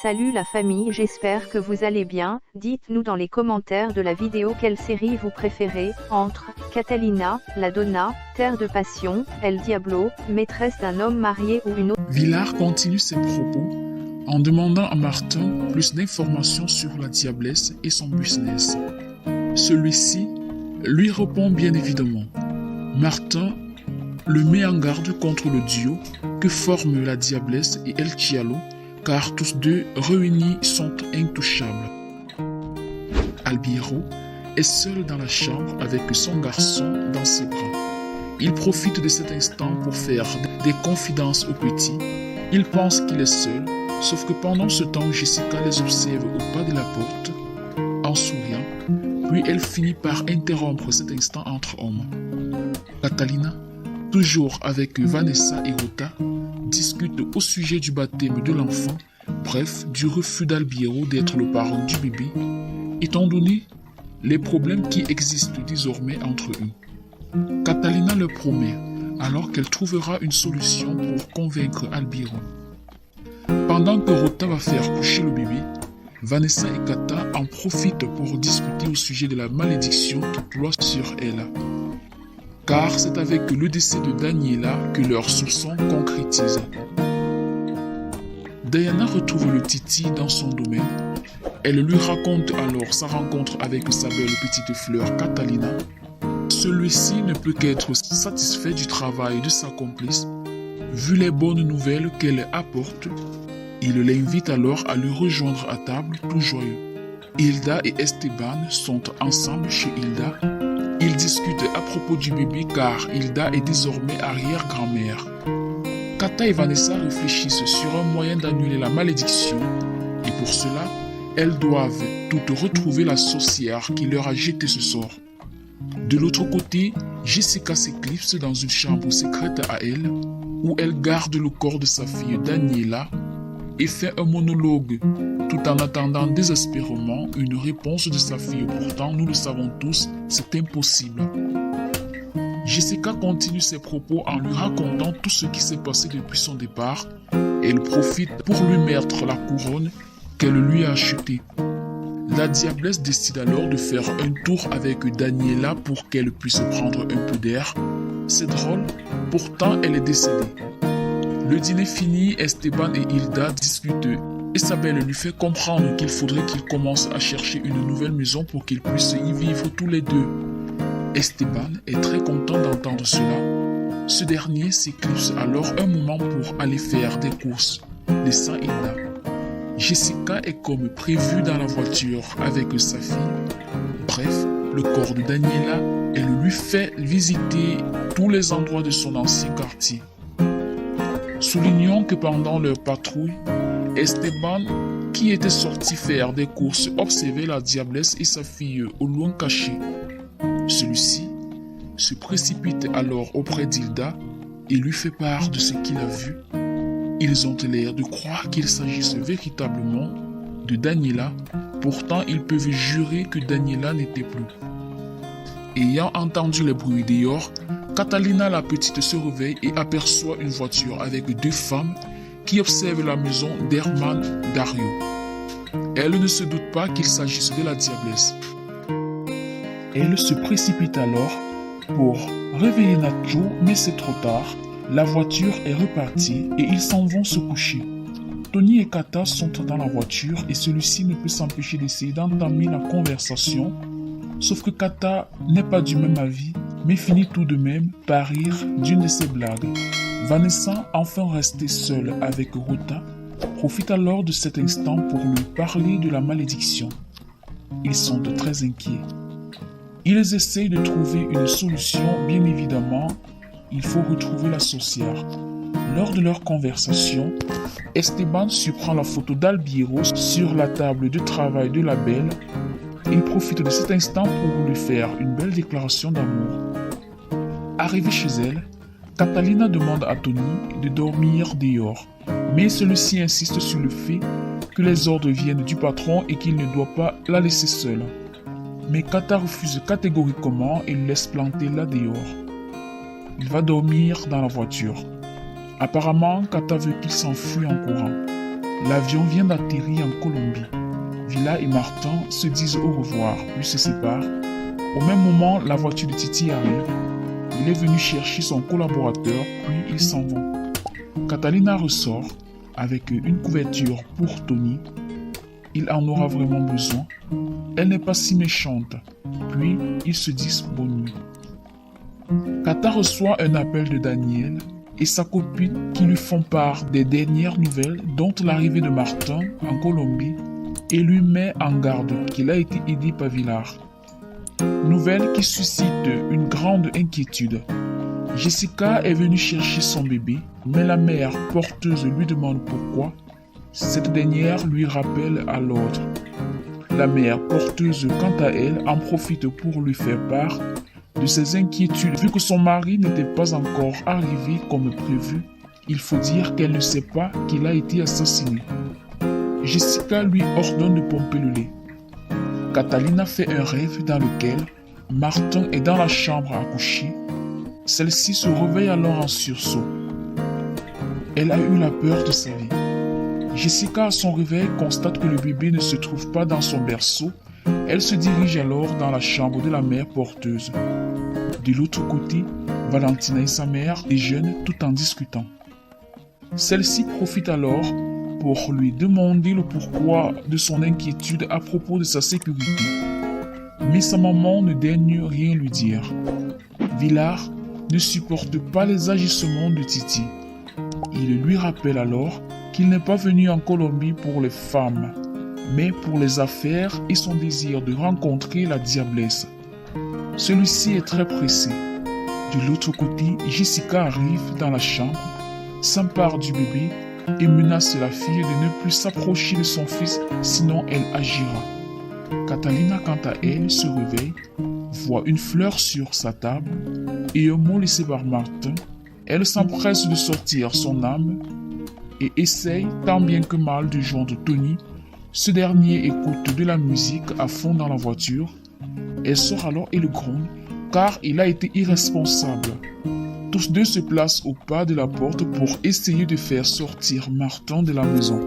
Salut la famille, j'espère que vous allez bien. Dites-nous dans les commentaires de la vidéo quelle série vous préférez, entre Catalina, La Donna, Terre de Passion, El Diablo, Maîtresse d'un homme marié ou une autre. Villard continue ses propos en demandant à Martin plus d'informations sur la diablesse et son business. Celui-ci lui répond bien évidemment. Martin le met en garde contre le duo que forment la diablesse et El Diablo, car tous deux réunis sont intouchables. Albiero est seul dans la chambre avec son garçon dans ses bras. Il profite de cet instant pour faire des confidences au petit. Il pense qu'il est seul, sauf que pendant ce temps, Jessica les observe au pas de la porte, en souriant, puis elle finit par interrompre cet instant entre hommes. Catalina, toujours avec Vanessa et Rota, discute au sujet du baptême de l'enfant, bref, du refus d'Albiero d'être le parent du bébé, étant donné les problèmes qui existent désormais entre eux. Catalina le promet, alors qu'elle trouvera une solution pour convaincre Albiero. Pendant que Rota va faire coucher le bébé, Vanessa et Kata en profitent pour discuter au sujet de la malédiction qui ploie sur elle. Car c'est avec le décès de Daniela que leurs soupçons concrétisent. Diana retrouve le Titi dans son domaine. Elle lui raconte alors sa rencontre avec sa belle petite fleur Catalina. Celui-ci ne peut qu'être satisfait du travail de sa complice. Vu les bonnes nouvelles qu'elle apporte, il l'invite alors à le rejoindre à table tout joyeux. Hilda et Esteban sont ensemble chez Hilda. Ils discutent à propos du bébé car Hilda est désormais arrière-grand-mère. Kata et Vanessa réfléchissent sur un moyen d'annuler la malédiction et pour cela, elles doivent toutes retrouver la sorcière qui leur a jeté ce sort. De l'autre côté, Jessica s'éclipse dans une chambre secrète à elle où elle garde le corps de sa fille Daniela et fait un monologue tout en attendant désespérément une réponse de sa fille. Pourtant, nous le savons tous, c'est impossible. Jessica continue ses propos en lui racontant tout ce qui s'est passé depuis son départ. Elle profite pour lui mettre la couronne qu'elle lui a achetée. La diablesse décide alors de faire un tour avec Daniela pour qu'elle puisse prendre un peu d'air. C'est drôle, pourtant elle est décédée. Le dîner fini, Esteban et Hilda discutent. Isabelle lui fait comprendre qu'il faudrait qu'ils commencent à chercher une nouvelle maison pour qu'ils puissent y vivre tous les deux. Esteban est très content d'entendre cela. Ce dernier s'éclipse alors un moment pour aller faire des courses, laissant Hilda. Jessica est comme prévu dans la voiture avec sa fille. Bref, le corps de Daniela, elle lui fait visiter tous les endroits de son ancien quartier. Soulignons que pendant leur patrouille, Esteban, qui était sorti faire des courses, observait la diablesse et sa fille au loin cachées. Celui-ci se précipite alors auprès d'Hilda et lui fait part de ce qu'il a vu. Ils ont l'air de croire qu'il s'agisse véritablement de Daniela, pourtant ils peuvent jurer que Daniela n'était plus. Ayant entendu les bruits dehors, Catalina la petite se réveille et aperçoit une voiture avec deux femmes qui observent la maison d'Herman Dario. Elle ne se doute pas qu'il s'agisse de la diablesse. Elle se précipite alors pour réveiller Nacho, mais c'est trop tard. La voiture est repartie et ils s'en vont se coucher. Tony et Kata sont dans la voiture et celui-ci ne peut s'empêcher d'essayer d'entamer la conversation. Sauf que Kata n'est pas du même avis, mais finit tout de même par rire d'une de ses blagues. Vanessa, enfin restée seule avec Rota, profite alors de cet instant pour lui parler de la malédiction. Ils sont très inquiets. Ils essayent de trouver une solution, bien évidemment, il faut retrouver la sorcière. Lors de leur conversation, Esteban surprend la photo d'Albiero sur la table de travail de la belle. Il profite de cet instant pour lui faire une belle déclaration d'amour. Arrivée chez elle, Catalina demande à Tony de dormir dehors, mais celui-ci insiste sur le fait que les ordres viennent du patron et qu'il ne doit pas la laisser seule. Mais Kata refuse catégoriquement et le laisse planter là dehors. Il va dormir dans la voiture. Apparemment, Kata veut qu'il s'enfuit en courant. L'avion vient d'atterrir en Colombie. Villa et Martin se disent au revoir, puis se séparent. Au même moment, la voiture de Titi arrive. Il est venu chercher son collaborateur, puis ils s'en vont. Catalina ressort avec une couverture pour Tony. Il en aura vraiment besoin. Elle n'est pas si méchante. Puis, ils se disent bonne nuit. Kata reçoit un appel de Daniel et sa copine qui lui font part des dernières nouvelles, dont l'arrivée de Martin en Colombie, et lui met en garde qu'il a été aidé par Villar. Nouvelle qui suscite une grande inquiétude. Jessica est venue chercher son bébé, mais la mère porteuse lui demande pourquoi. Cette dernière lui rappelle à l'ordre. La mère porteuse, quant à elle, en profite pour lui faire part de ses inquiétudes. Vu que son mari n'était pas encore arrivé comme prévu, il faut dire qu'elle ne sait pas qu'il a été assassiné. Jessica lui ordonne de pomper le lait. Catalina fait un rêve dans lequel Martin est dans la chambre à coucher. Celle-ci se réveille alors en sursaut. Elle a eu la peur de sa vie. Jessica, à son réveil, constate que le bébé ne se trouve pas dans son berceau. Elle se dirige alors dans la chambre de la mère porteuse. De l'autre côté, Valentina et sa mère déjeunent tout en discutant. Celle-ci profite alors pour lui demander le pourquoi de son inquiétude à propos de sa sécurité. Mais sa maman ne daigne rien lui dire. Villar ne supporte pas les agissements de Titi. Il lui rappelle alors qu'il n'est pas venu en Colombie pour les femmes, mais pour les affaires et son désir de rencontrer la diablesse. Celui-ci est très pressé. De l'autre côté, Jessica arrive dans la chambre, s'empare du bébé et menace la fille de ne plus s'approcher de son fils, sinon elle agira. Catalina, quant à elle, se réveille, voit une fleur sur sa table et un mot laissé par Martin. Elle s'empresse de sortir son âme et essaye tant bien que mal de joindre Tony. Ce dernier écoute de la musique à fond dans la voiture. Elle sort alors et le gronde car il a été irresponsable. Tous deux se placent au pas de la porte pour essayer de faire sortir Martin de la maison.